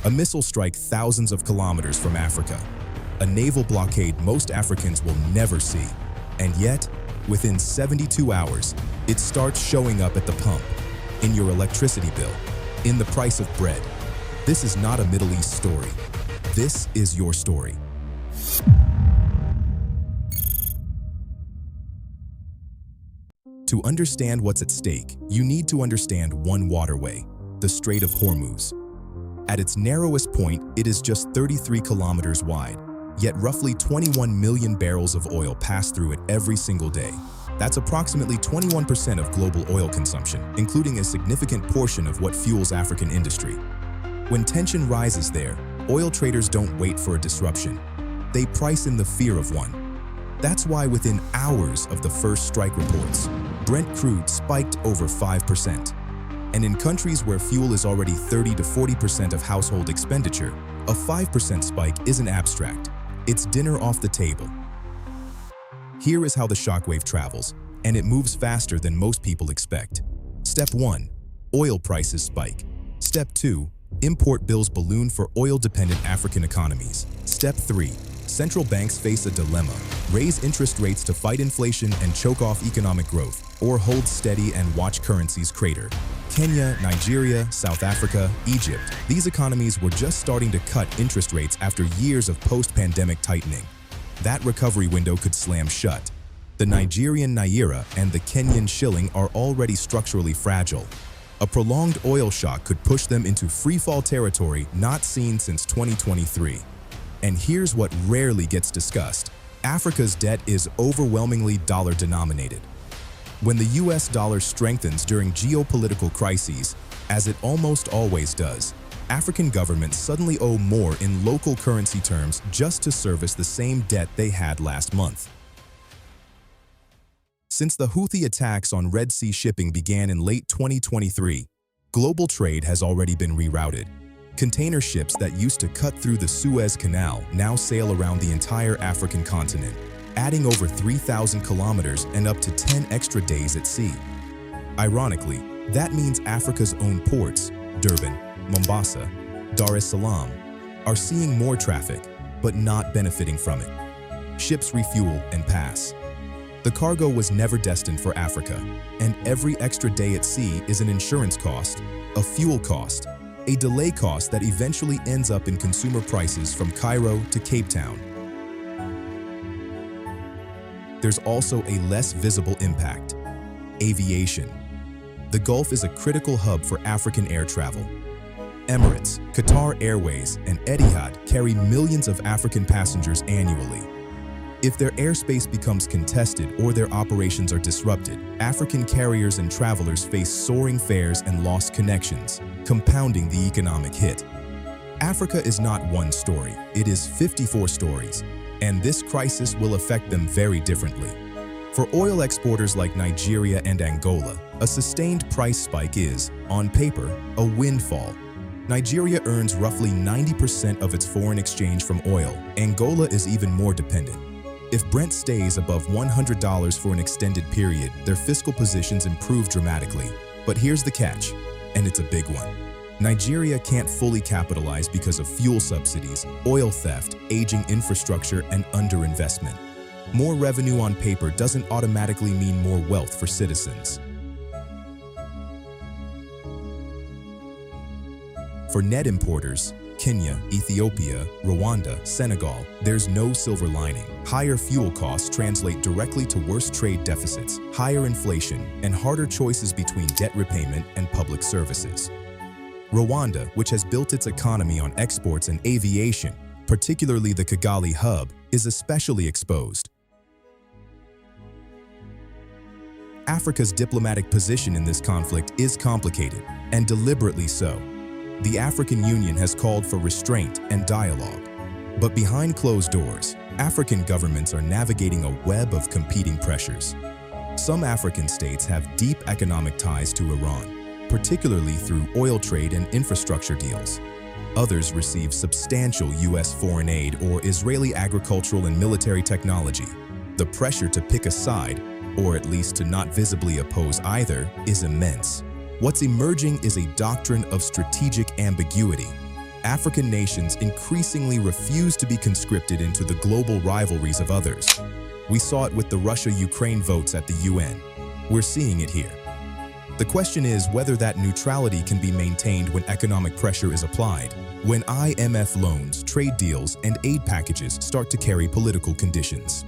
A missile strike thousands of kilometers from Africa. A naval blockade most Africans will never see. And yet, within 72 hours, it starts showing up at the pump, in your electricity bill, in the price of bread. This is not a Middle East story. This is your story. To understand what's at stake, you need to understand one waterway, the Strait of Hormuz. At its narrowest point, it is just 33 kilometers wide, yet roughly 21 million barrels of oil pass through it every single day. That's approximately 21% of global oil consumption, including a significant portion of what fuels African industry. When tension rises there, oil traders don't wait for a disruption. They price in the fear of one. That's why within hours of the first strike reports, Brent crude spiked over 5%. And in countries where fuel is already 30 to 40% of household expenditure, a 5% spike isn't abstract. It's dinner off the table. Here is how the shockwave travels, and it moves faster than most people expect. Step 1. Oil prices spike. Step 2. Import bills balloon for oil-dependent African economies. Step 3. Central banks face a dilemma: raise interest rates to fight inflation and choke off economic growth, or hold steady and watch currencies crater. Kenya, Nigeria, South Africa, Egypt, these economies were just starting to cut interest rates after years of post-pandemic tightening. That recovery window could slam shut. The Nigerian Naira and the Kenyan Shilling are already structurally fragile. A prolonged oil shock could push them into free-fall territory not seen since 2023. And here's what rarely gets discussed. Africa's debt is overwhelmingly dollar-denominated. When the U.S. dollar strengthens during geopolitical crises, as it almost always does, African governments suddenly owe more in local currency terms just to service the same debt they had last month. Since the Houthi attacks on Red Sea shipping began in late 2023, global trade has already been rerouted. Container ships that used to cut through the Suez Canal now sail around the entire African continent, adding over 3,000 kilometers and up to 10 extra days at sea. Ironically, that means Africa's own ports, Durban, Mombasa, Dar es Salaam, are seeing more traffic, but not benefiting from it. Ships refuel and pass. The cargo was never destined for Africa, and every extra day at sea is an insurance cost, a fuel cost, a delay cost that eventually ends up in consumer prices from Cairo to Cape Town. There's also a less visible impact: aviation. The Gulf is a critical hub for African air travel. Emirates, Qatar Airways, and Etihad carry millions of African passengers annually. If their airspace becomes contested or their operations are disrupted, African carriers and travelers face soaring fares and lost connections, compounding the economic hit. Africa is not one story, it is 54 stories, and this crisis will affect them very differently. For oil exporters like Nigeria and Angola, a sustained price spike is, on paper, a windfall. Nigeria earns roughly 90% of its foreign exchange from oil. Angola is even more dependent. If Brent stays above $100 for an extended period, their fiscal positions improve dramatically. But here's the catch, and it's a big one. Nigeria can't fully capitalize because of fuel subsidies, oil theft, aging infrastructure, and underinvestment. More revenue on paper doesn't automatically mean more wealth for citizens. For net importers, Kenya, Ethiopia, Rwanda, Senegal, there's no silver lining. Higher fuel costs translate directly to worse trade deficits, higher inflation, and harder choices between debt repayment and public services. Rwanda, which has built its economy on exports and aviation, particularly the Kigali hub, is especially exposed. Africa's diplomatic position in this conflict is complicated, and deliberately so. The African Union has called for restraint and dialogue. But behind closed doors, African governments are navigating a web of competing pressures. Some African states have deep economic ties to Iran, particularly through oil trade and infrastructure deals. Others receive substantial U.S. foreign aid or Israeli agricultural and military technology. The pressure to pick a side, or at least to not visibly oppose either, is immense. What's emerging is a doctrine of strategic ambiguity. African nations increasingly refuse to be conscripted into the global rivalries of others. We saw it with the Russia-Ukraine votes at the UN. We're seeing it here. The question is whether that neutrality can be maintained when economic pressure is applied, when IMF loans, trade deals, and aid packages start to carry political conditions.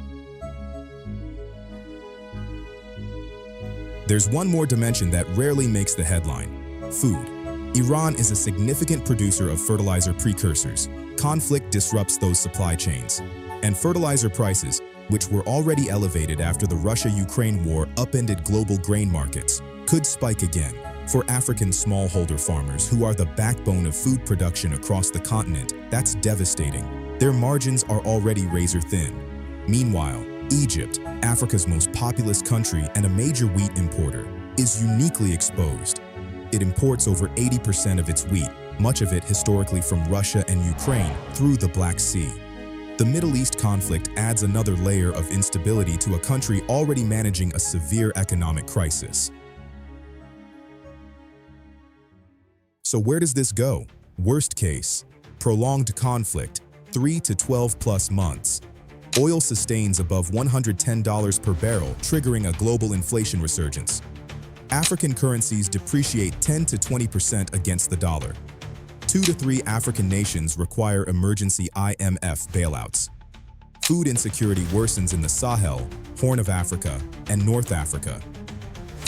There's one more dimension that rarely makes the headline: food. Iran is a significant producer of fertilizer precursors. Conflict disrupts those supply chains. And fertilizer prices, which were already elevated after the Russia-Ukraine war upended global grain markets, could spike again. For African smallholder farmers who are the backbone of food production across the continent, that's devastating. Their margins are already razor thin. Meanwhile, Egypt, Africa's most populous country and a major wheat importer, is uniquely exposed. It imports over 80% of its wheat, much of it historically from Russia and Ukraine, through the Black Sea. The Middle East conflict adds another layer of instability to a country already managing a severe economic crisis. So where does this go? Worst case, prolonged conflict, 3 to 12 plus months. Oil sustains above $110 per barrel, triggering a global inflation resurgence. African currencies depreciate 10 to 20% against the dollar. 2 to 3 African nations require emergency IMF bailouts. Food insecurity worsens in the Sahel, Horn of Africa, and North Africa.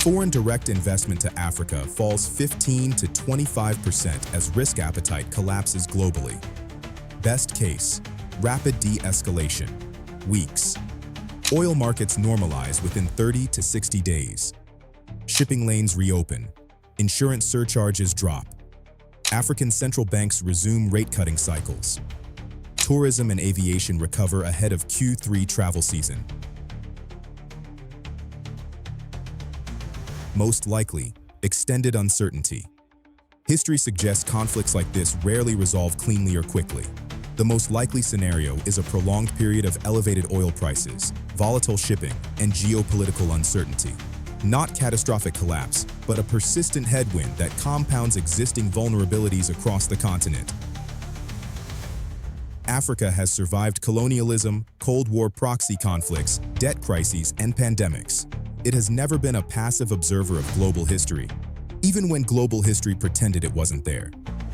Foreign direct investment to Africa falls 15 to 25% as risk appetite collapses globally. Best case, rapid de-escalation, weeks. Oil markets normalize within 30 to 60 days. Shipping lanes reopen. Insurance surcharges drop. African central banks resume rate-cutting cycles. Tourism and aviation recover ahead of Q3 travel season. Most likely, extended uncertainty. History suggests conflicts like this rarely resolve cleanly or quickly. The most likely scenario is a prolonged period of elevated oil prices, volatile shipping, and geopolitical uncertainty. Not catastrophic collapse, but a persistent headwind that compounds existing vulnerabilities across the continent. Africa has survived colonialism, Cold War proxy conflicts, debt crises, and pandemics. It has never been a passive observer of global history, even when global history pretended it wasn't there.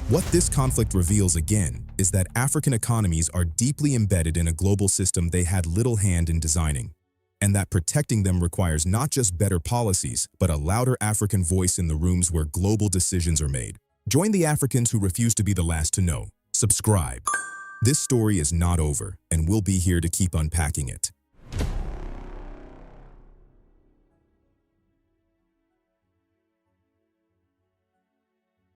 What this conflict reveals again is that African economies are deeply embedded in a global system they had little hand in designing, and that protecting them requires not just better policies, but a louder African voice in the rooms where global decisions are made. Join the Africans who refuse to be the last to know. Subscribe. This story is not over, and we'll be here to keep unpacking it.